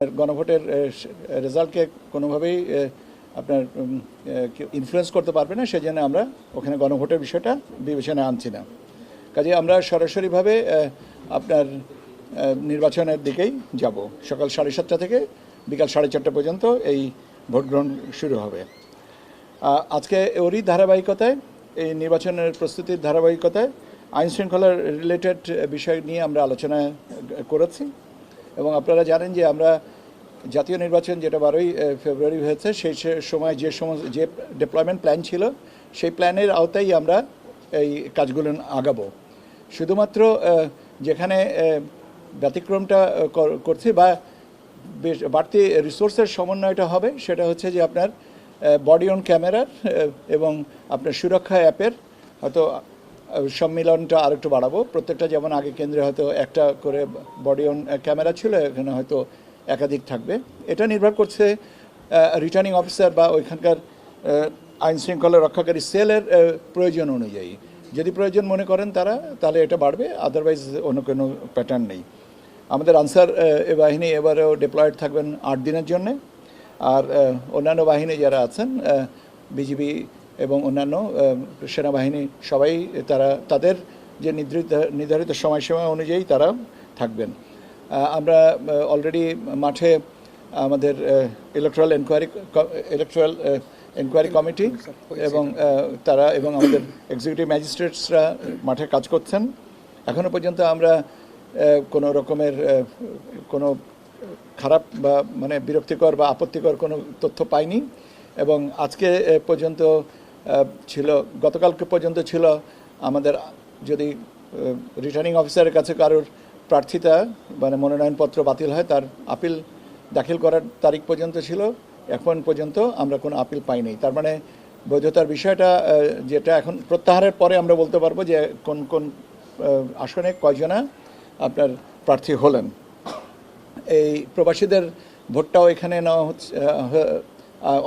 গণভোটের রেজাল্টকে কোনোভাবেই আপনার ইনফ্লুয়েন্স করতে পারবে না, সেজন্য আমরা ওখানে গণভোটের বিষয়টা বিবেচনায় আনছি না। কাজে আমরা সরাসরিভাবে আপনার নির্বাচনের দিকেই যাব। সকাল 7:30 থেকে বিকাল 4:30 পর্যন্ত এই ভোট গ্রহণ শুরু হবে। আজকে ওরই ধারাবাহিকতায়, এই নির্বাচনের প্রস্তুতির ধারাবাহিকতায় আইন শৃঙ্খলার রিলেটেড বিষয় নিয়ে আমরা আলোচনা করেছি। এবং আপনারা জানেন যে আমরা জাতীয় নির্বাচন যেটা 12ই ফেব্রুয়ারি হয়েছে, সেই সময় যে ডিপ্লয়মেন্ট প্ল্যান ছিল, সেই প্ল্যানের আওতায় আমরা এই কাজগুলো আগাবো। শুধুমাত্র যেখানে ব্যতিক্রমটা করছি বা বাড়তি রিসোর্সের সমন্বয়টা হবে, সেটা হচ্ছে যে আপনার বডি অন ক্যামেরার এবং আপনার সুরক্ষা অ্যাপের হয়তো সম্মিলনটা আরেকটু বাড়াবো। প্রত্যেকটা যেমন আগে কেন্দ্রে হয়তো একটা করে বডি অন ক্যামেরা ছিল, এখানে হয়তো একাধিক থাকবে। এটা নির্ভর করছে রিটার্নিং অফিসার বা ওইখানকার আইন শৃঙ্খলা রক্ষাকারী সেলের প্রয়োজন অনুযায়ী। যদি প্রয়োজন মনে করেন তারা, তাহলে এটা বাড়বে, আদারওয়াইজ অন্য কোনো প্যাটার্ন নেই। আমাদের আনসার বাহিনী এবারেও ডিপ্লয়েড থাকবেন 8 দিনের জন্যে। আর অন্যান্য বাহিনী যারা আছেন, বিজিবি এবং অন্যান্য সেনাবাহিনী, সবাই তাদের যে নির্ধারিত সময়সীমা অনুযায়ী তারা থাকবেন। আমরা অলরেডি মাঠে আমাদের ইলেকট্রাল এনকোয়ারি কমিটি এবং তারা এবং আমাদের এক্সিকিউটিভ ম্যাজিস্ট্রেটসরা মাঠে কাজ করছেন। এখনও পর্যন্ত আমরা কোনো রকমের কোনো খারাপ বা মানে বিরক্তিকর বা আপত্তিকর কোনো তথ্য পাইনি। এবং আজকে পর্যন্ত ছিল, গতকালকে পর্যন্ত ছিল, আমাদের যদি রিটার্নিং অফিসারের কাছে কারোর প্রার্থিতা মানে মনোনয়নপত্র বাতিল হয়, তার আপিল দাখিল করার তারিখ পর্যন্ত ছিল। এখন পর্যন্ত আমরা কোনো আপিল পাইনি। তার মানে বৈধতার বিষয়টা, যেটা এখন প্রত্যাহারের পরে আমরা বলতে পারবো যে কোন কোন আসনে কয়জনা আপনার প্রার্থী হলেন। এই প্রবাসীদের ভোটটাও এখানে নেওয়া হচ্ছে,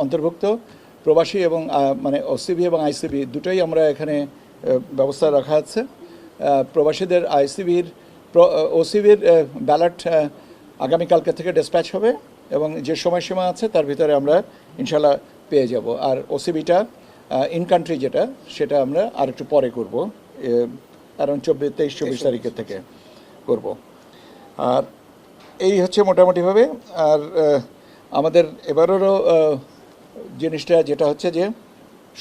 অন্তর্ভুক্ত। প্রবাসী এবং মানে ওসিবি এবং আইসিবি দুটোই আমরা এখানে ব্যবস্থা রাখা আছে। প্রবাসীদের ওসিবির ব্যালট আগামীকালকে থেকে ডিসপ্যাচ হবে এবং যে সময়সীমা আছে তার ভিতরে আমরা ইনশাল্লাহ পেয়ে যাব। আর ওসিবিটা ইন কান্ট্রি যেটা, সেটা আমরা আরেকটু পরে করব, কারণ 23-24 তারিখের থেকে করব। আর এই হচ্ছে মোটামুটিভাবে। আর আমাদের এবারেরও জিনিসটা যেটা হচ্ছে যে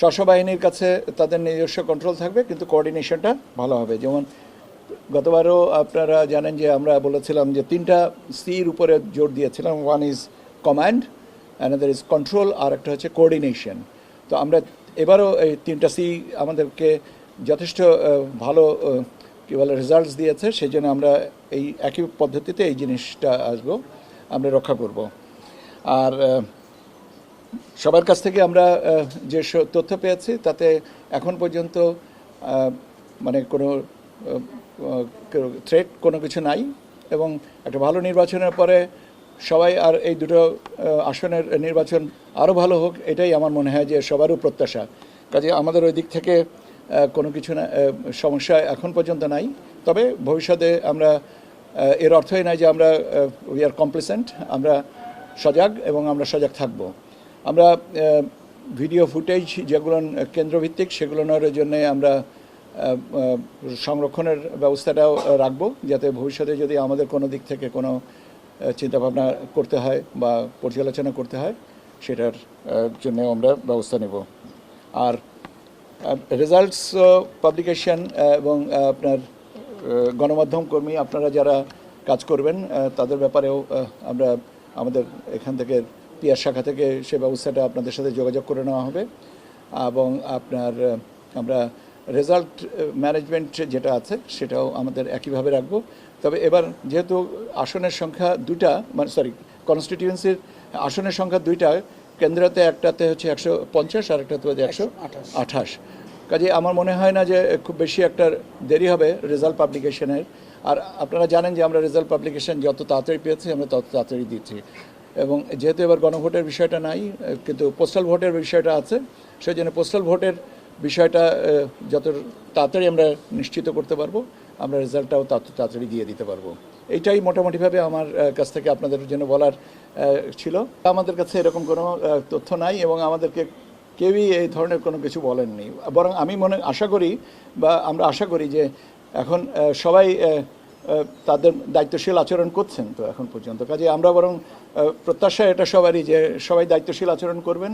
স্ব বাহিনীর কাছে তাদের নিজস্ব কন্ট্রোল থাকবে, কিন্তু কোঅর্ডিনেশনটা ভালো হবে। যেমন গতবারও আপনারা জানেন যে আমরা বলেছিলাম যে 3টা সির উপরে জোর দিয়েছিলাম। One is command, another is control, আর একটা হচ্ছে কোঅর্ডিনেশন। তো আমরা এবারও এই 3টা সি আমাদেরকে যথেষ্ট ভালো কী বলে রেজাল্টস দিয়েছে, সেই জন্য আমরা এই একই পদ্ধতিতে এই জিনিসটা আমরা রক্ষা করব। আর সবার কাছ থেকে আমরা যে তথ্য পেয়েছি তাতে এখন পর্যন্ত মানে কোনো থ্রেট কোনো কিছু নাই। এবং একটা ভালো নির্বাচনের পরে সবাই, আর এই দুটো আসনের নির্বাচন আরও ভালো হোক, এটাই আমার মনে হয় যে সবারও প্রত্যাশা। কাজে আমাদের ওই দিক থেকে কোনো কিছু না, সমস্যা এখন পর্যন্ত নাই। তবে ভবিষ্যতে আমরা, এর অর্থই নাই যে আমরা উই আর কমপ্লিসেন্ট। আমরা সজাগ এবং আমরা সজাগ থাকব। আমরা ভিডিও ফুটেজ যেগুলো কেন্দ্রভিত্তিক, সেগুলোর জন্য আমরা সংরক্ষণের ব্যবস্থাটাও রাখবো, যাতে ভবিষ্যতে যদি আমাদের কোনো দিক থেকে কোনো চিন্তাভাবনা করতে হয় বা পর্যালোচনা করতে হয়, সেটার জন্য আমরা ব্যবস্থা নেব। আর রেজাল্টস পাবলিকেশন এবং আপনার গণমাধ্যম কর্মী আপনারা যারা কাজ করবেন, তাদের ব্যাপারেও আমরা আমাদের এখান থেকে পিআর শাখা থেকে সে ব্যবস্থাটা আপনাদের সাথে যোগাযোগ করে নেওয়া হবে। এবং আপনার আমরা রেজাল্ট ম্যানেজমেন্ট যেটা আছে সেটাও আমাদের একইভাবে রাখবো। তবে এবার যেহেতু আসনের সংখ্যা 2টা, মানে কনস্টিটিউয়েন্সির আসনের সংখ্যা 2টা, কেন্দ্রতে একটাতে হচ্ছে 150 আর একটাতে হচ্ছে 128। কাজে আমার মনে হয় না যে খুব বেশি একটা দেরি হবে রেজাল্ট পাবলিকেশনের। আর আপনারা জানেন যে আমরা রেজাল্ট পাবলিকেশন যত তাড়াতাড়ি পেয়েছি আমরা তত তাড়াতাড়ি দিচ্ছি। এবং যেহেতু এবার গণভোটের বিষয়টা নাই, কিন্তু পোস্টাল ভোটের বিষয়টা আছে, সেই জন্য পোস্টাল ভোটের বিষয়টা যত তাড়াতাড়ি আমরা নিশ্চিত করতে পারবো, আমরা রেজাল্টটাও তত তাড়াতাড়ি দিয়ে দিতে পারবো। এইটাই মোটামুটিভাবে আমার কাছ থেকে আপনাদের জন্য বলার ছিল। আমাদের কাছে এরকম কোনো তথ্য নাই এবং আমাদেরকে কেউই এই ধরনের কোনো কিছু বলেননি। বরং আমি আশা করি বা আমরা আশা করি যে এখন সবাই তাদের দায়িত্বশীল আচরণ করছেন তো এখন পর্যন্ত, কাজে আমরা বরং প্রত্যাশা এটা সবারই যে সবাই দায়িত্বশীল আচরণ করবেন।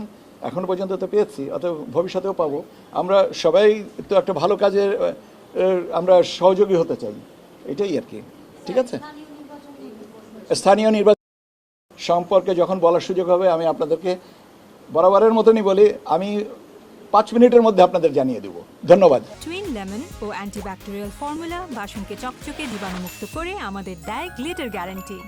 এখন পর্যন্ত তো পেয়েছি, অথবা ভবিষ্যতেও পাবো। আমরা সবাই তো একটা ভালো কাজের আমরা সহযোগী হতে চাই, এটাই আর কি। ঠিক আছে, স্থানীয় নির্বাচন সম্পর্কে যখন বলার সুযোগ হবে আমি আপনাদেরকে বরাবরের মতনই বলি, আমি 5 মিনিটের মধ্যে আপনাদের জানিয়ে দেব। ধন্যবাদ। টুইন লেমন ও অ্যান্টিব্যাকটেরিয়াল ফর্মুলা বাসনকে চকচকে জীবাণুমুক্ত করে আমাদের দেয় গ্লিটার গ্যারান্টি।